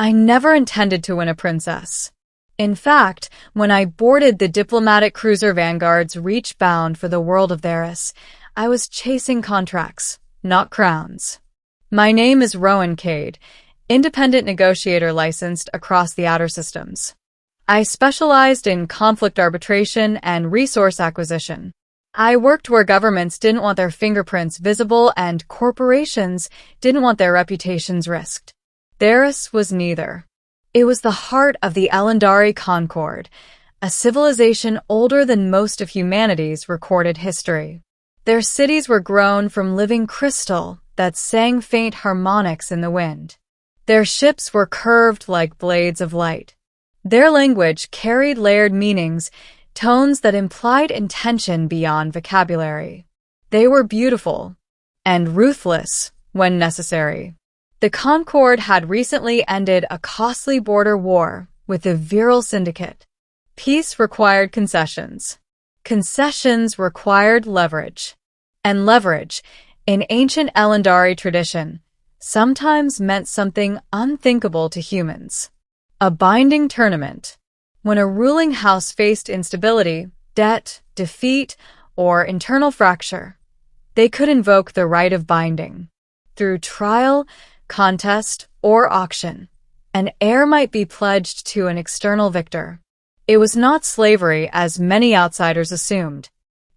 I never intended to win a princess. In fact, when I boarded the diplomatic cruiser Vanguard's reach bound for the world of Theris, I was chasing contracts, not crowns. My name is Rowan Cade, independent negotiator licensed across the outer systems. I specialized in conflict arbitration and resource acquisition. I worked where governments didn't want their fingerprints visible and corporations didn't want their reputations risked. Theris was neither. It was the heart of the Elendari Concord, a civilization older than most of humanity's recorded history. Their cities were grown from living crystal that sang faint harmonics in the wind. Their ships were curved like blades of light. Their language carried layered meanings, tones that implied intention beyond vocabulary. They were beautiful and ruthless when necessary. The Concord had recently ended a costly border war with the Virile Syndicate. Peace required concessions. Concessions required leverage. And leverage, in ancient Elendari tradition, sometimes meant something unthinkable to humans. A binding tournament. When a ruling house faced instability, debt, defeat, or internal fracture, they could invoke the rite of binding. Through trial, contest, or auction, an heir might be pledged to an external victor. It was not slavery, as many outsiders assumed.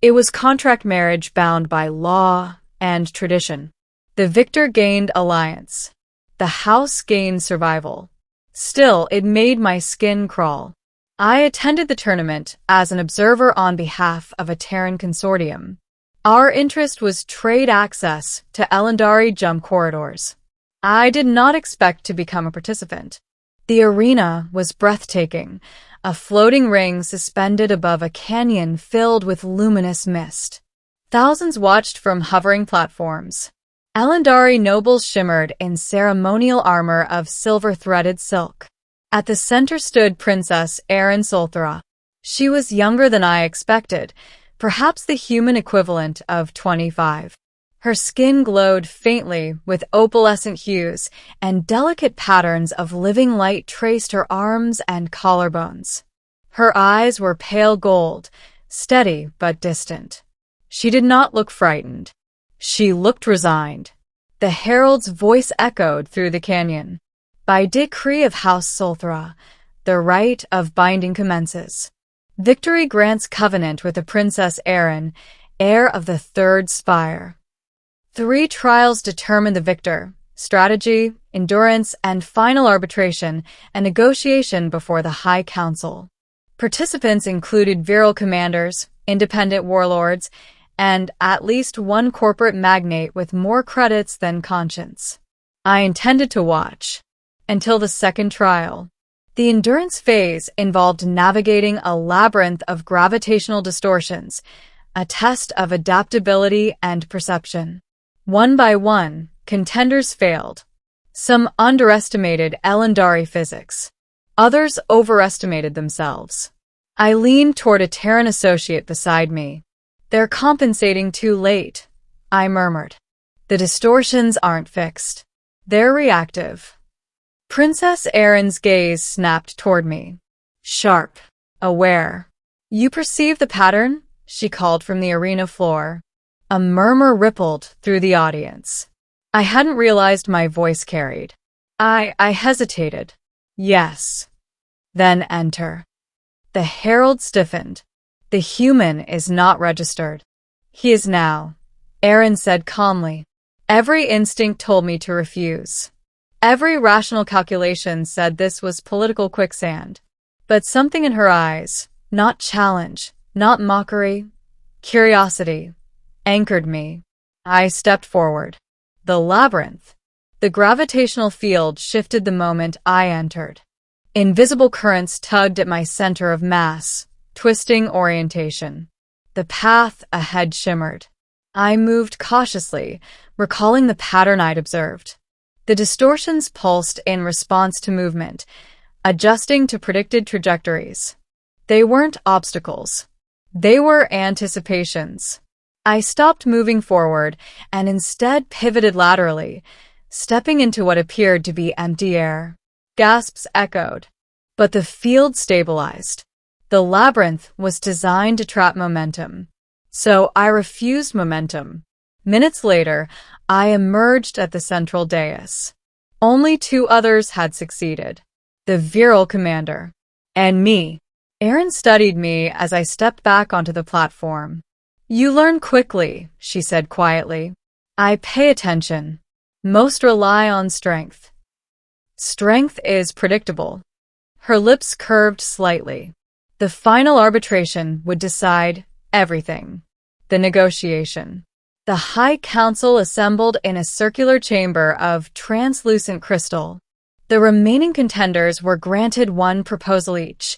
It was contract marriage bound by law and tradition. The victor gained alliance. The house gained survival. Still, it made my skin crawl. I attended the tournament as an observer on behalf of a Terran consortium. Our interest was trade access to Elendari jump corridors. I did not expect to become a participant. The arena was breathtaking, a floating ring suspended above a canyon filled with luminous mist. Thousands watched from hovering platforms. Elendari nobles shimmered in ceremonial armor of silver-threaded silk. At the center stood Princess Erin Solthera. She was younger than I expected, perhaps the human equivalent of 25. Her skin glowed faintly with opalescent hues, and delicate patterns of living light traced her arms and collarbones. Her eyes were pale gold, steady but distant. She did not look frightened. She looked resigned. The herald's voice echoed through the canyon. By decree of House Solthera, the rite of binding commences. Victory grants covenant with the Princess Erin, heir of the third spire. 3 trials determine the victor: strategy, endurance, and final arbitration and negotiation before the High Council. Participants included virile commanders, independent warlords, and at least one corporate magnate with more credits than conscience. I intended to watch until the second trial. The endurance phase involved navigating a labyrinth of gravitational distortions, a test of adaptability and perception. One by one, contenders failed. Some underestimated Elendari physics. Others overestimated themselves. I leaned toward a Terran associate beside me. "They're compensating too late," I murmured. "The distortions aren't fixed. They're reactive." Princess Erin's gaze snapped toward me. Sharp. Aware. "You perceive the pattern?" she called from the arena floor. A murmur rippled through the audience. I hadn't realized my voice carried. I hesitated. "Yes." "Then enter." The herald stiffened. "The human is not registered." "He is now," Erin said calmly. Every instinct told me to refuse. Every rational calculation said this was political quicksand. But something in her eyes, not challenge, not mockery, curiosity, anchored me. I stepped forward. The labyrinth. The gravitational field shifted the moment I entered. Invisible currents tugged at my center of mass, twisting orientation. The path ahead shimmered. I moved cautiously, recalling the pattern I'd observed. The distortions pulsed in response to movement, adjusting to predicted trajectories. They weren't obstacles. They were anticipations. I stopped moving forward and instead pivoted laterally, stepping into what appeared to be empty air. Gasps echoed. But the field stabilized. The labyrinth was designed to trap momentum. So I refused momentum. Minutes later, I emerged at the central dais. Only 2 others had succeeded. The virile commander. And me. Erin studied me as I stepped back onto the platform. You learn quickly, she said quietly. I pay attention. Most rely on strength. Strength is predictable. Her lips curved slightly. The final arbitration would decide everything. The negotiation. The High Council assembled in a circular chamber of translucent crystal. The remaining contenders were granted 1 proposal each,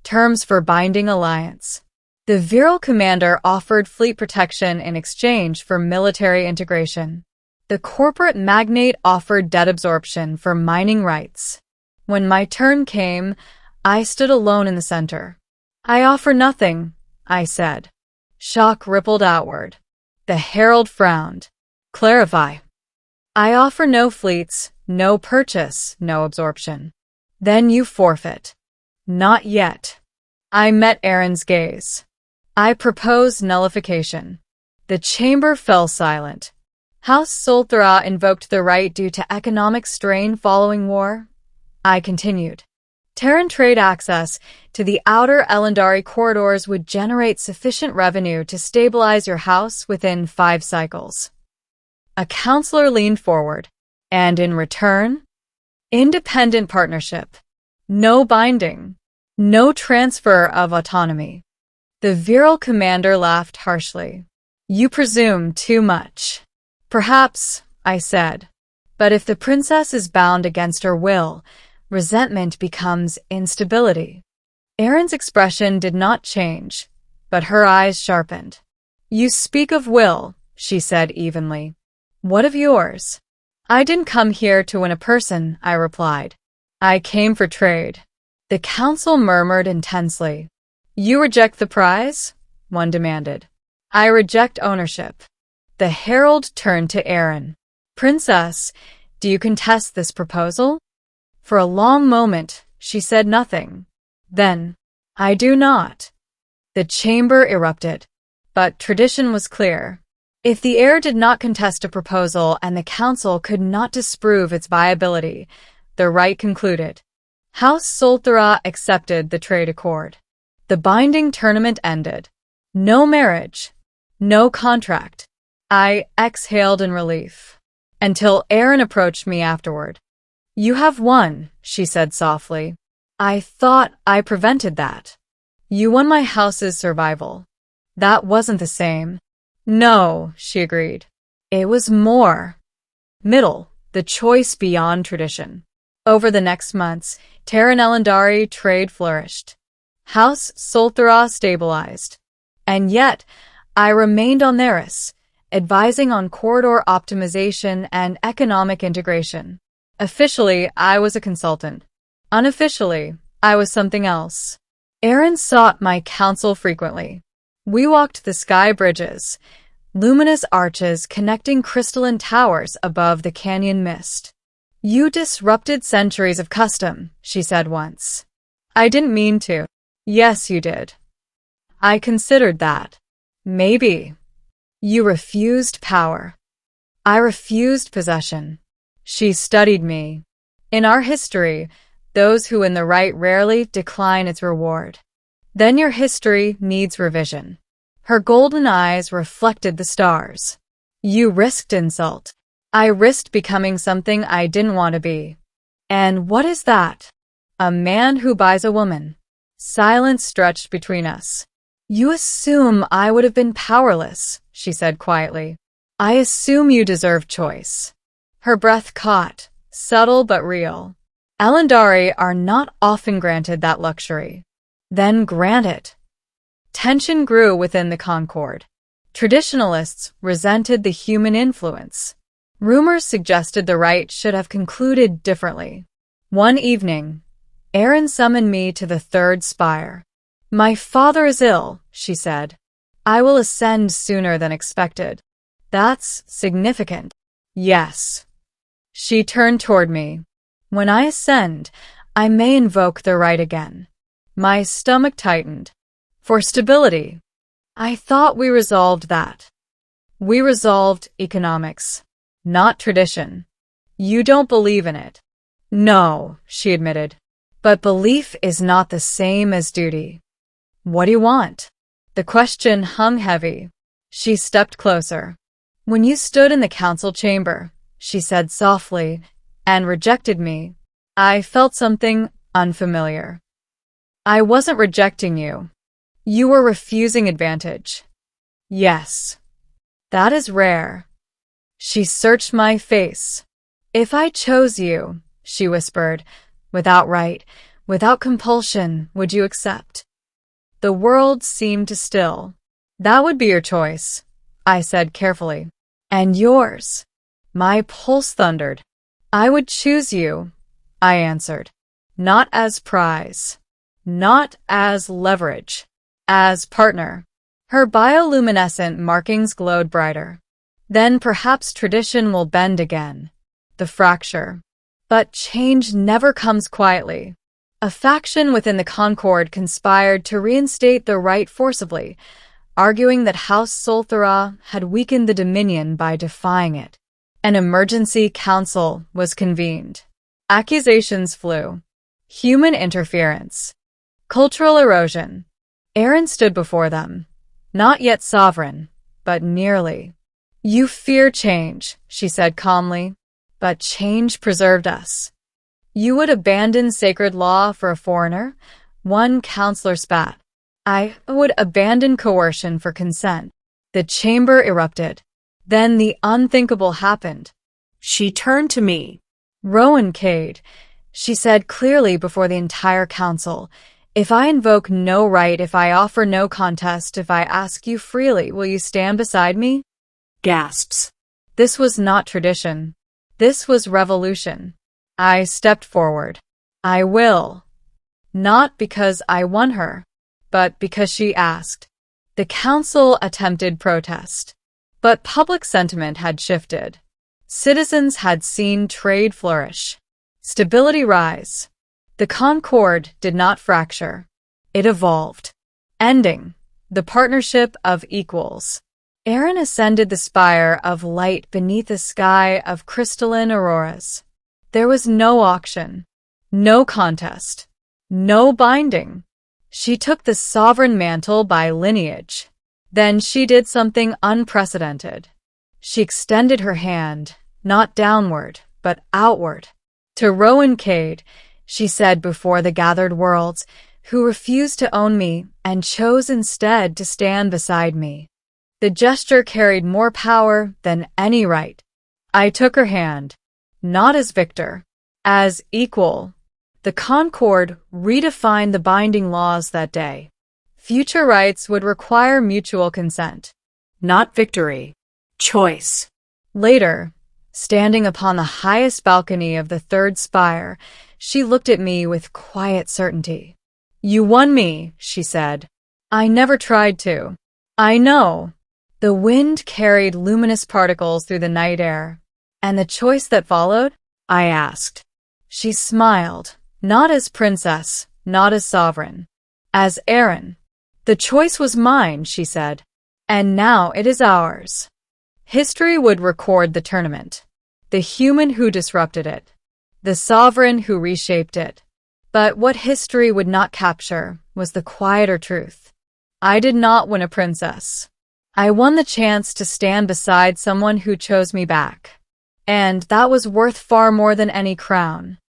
terms for binding alliance. The virile commander offered fleet protection in exchange for military integration. The corporate magnate offered debt absorption for mining rights. When my turn came, I stood alone in the center. I offer nothing, I said. Shock rippled outward. The herald frowned. Clarify. I offer no fleets, no purchase, no absorption. Then you forfeit. Not yet. I met Erin's gaze. I propose nullification. The chamber fell silent. House Solthara invoked the right due to economic strain following war. I continued. Terran trade access to the outer Elendari corridors would generate sufficient revenue to stabilize your house within 5 cycles. A counselor leaned forward. And in return? Independent partnership. No binding. No transfer of autonomy. The virile commander laughed harshly. You presume too much. Perhaps, I said. But if the princess is bound against her will, resentment becomes instability. Erin's expression did not change, but her eyes sharpened. You speak of will, she said evenly. What of yours? I didn't come here to win a person, I replied. I came for trade. The council murmured intensely. You reject the prize? One demanded. I reject ownership. The herald turned to Erin. Princess, do you contest this proposal? For a long moment, she said nothing. Then, I do not. The chamber erupted. But tradition was clear. If the heir did not contest a proposal and the council could not disprove its viability, the Rite concluded. House Solthara accepted the trade accord. The binding tournament ended. No marriage. No contract. I exhaled in relief. Until Erin approached me afterward. You have won, she said softly. I thought I prevented that. You won my house's survival. That wasn't the same. No, she agreed. It was more. Middle, the choice beyond tradition. Over the next months, Terran Elendari trade flourished. House Solthara stabilized. And yet, I remained on Theris, advising on corridor optimization and economic integration. Officially, I was a consultant. Unofficially, I was something else. Erin sought my counsel frequently. We walked the sky bridges, luminous arches connecting crystalline towers above the canyon mist. You disrupted centuries of custom, she said once. I didn't mean to. Yes, you did. I considered that. Maybe. You refused power. I refused possession. She studied me. In our history, those who win the right rarely decline its reward. Then your history needs revision. Her golden eyes reflected the stars. You risked insult. I risked becoming something I didn't want to be. And what is that? A man who buys a woman. Silence stretched between us. You assume I would have been powerless, she said quietly. I assume you deserve choice. Her breath caught, subtle but real. Elendari are not often granted that luxury. Then grant it. Tension grew within the Concord. Traditionalists resented the human influence. Rumors suggested the Rite should have concluded differently. One evening, Erin summoned me to the 3rd spire. My father is ill, she said. I will ascend sooner than expected. That's significant. Yes. She turned toward me. When I ascend, I may invoke the right again. My stomach tightened. For stability. I thought we resolved that. We resolved economics, not tradition. You don't believe in it. No, she admitted. But belief is not the same as duty. What do you want? The question hung heavy. She stepped closer. When you stood in the council chamber, she said softly, and rejected me, I felt something unfamiliar. I wasn't rejecting you. You were refusing advantage. Yes. That is rare. She searched my face. If I chose you, she whispered, without right, without compulsion, would you accept? The world seemed to still. That would be your choice, I said carefully. And yours. My pulse thundered. I would choose you, I answered. Not as prize. Not as leverage. As partner. Her bioluminescent markings glowed brighter. Then perhaps tradition will bend again. The fracture. But change never comes quietly. A faction within the Concord conspired to reinstate the Rite forcibly, arguing that House Solthara had weakened the Dominion by defying it. An emergency council was convened. Accusations flew. Human interference. Cultural erosion. Aaron stood before them. Not yet sovereign, but nearly. You fear change, she said calmly, but change preserved us. You would abandon sacred law for a foreigner? One counselor spat. I would abandon coercion for consent. The chamber erupted. Then the unthinkable happened. She turned to me. Rowan Cade, she said clearly before the entire council, if I invoke no right, if I offer no contest, if I ask you freely, will you stand beside me? Gasps. This was not tradition. This was revolution. I stepped forward. I will. Not because I won her, but because she asked. The council attempted protest. But public sentiment had shifted. Citizens had seen trade flourish. Stability rise. The Concord did not fracture. It evolved. Ending. The partnership of equals. Aaron ascended the spire of light beneath a sky of crystalline auroras. There was no auction. No contest. No binding. She took the sovereign mantle by lineage. Then she did something unprecedented. She extended her hand, not downward, but outward. To Rowan Cade, she said before the gathered worlds, who refused to own me and chose instead to stand beside me. The gesture carried more power than any right. I took her hand, not as victor, as equal. The Concord redefined the binding laws that day. Future rites would require mutual consent, not victory, choice. Later, standing upon the highest balcony of the third spire, she looked at me with quiet certainty. You won me, she said. I never tried to. I know. The wind carried luminous particles through the night air. And the choice that followed? I asked. She smiled, not as princess, not as sovereign, as Aaron. The choice was mine, she said, and now it is ours. History would record the tournament, the human who disrupted it, the sovereign who reshaped it. But what history would not capture was the quieter truth. I did not win a princess. I won the chance to stand beside someone who chose me back. And that was worth far more than any crown.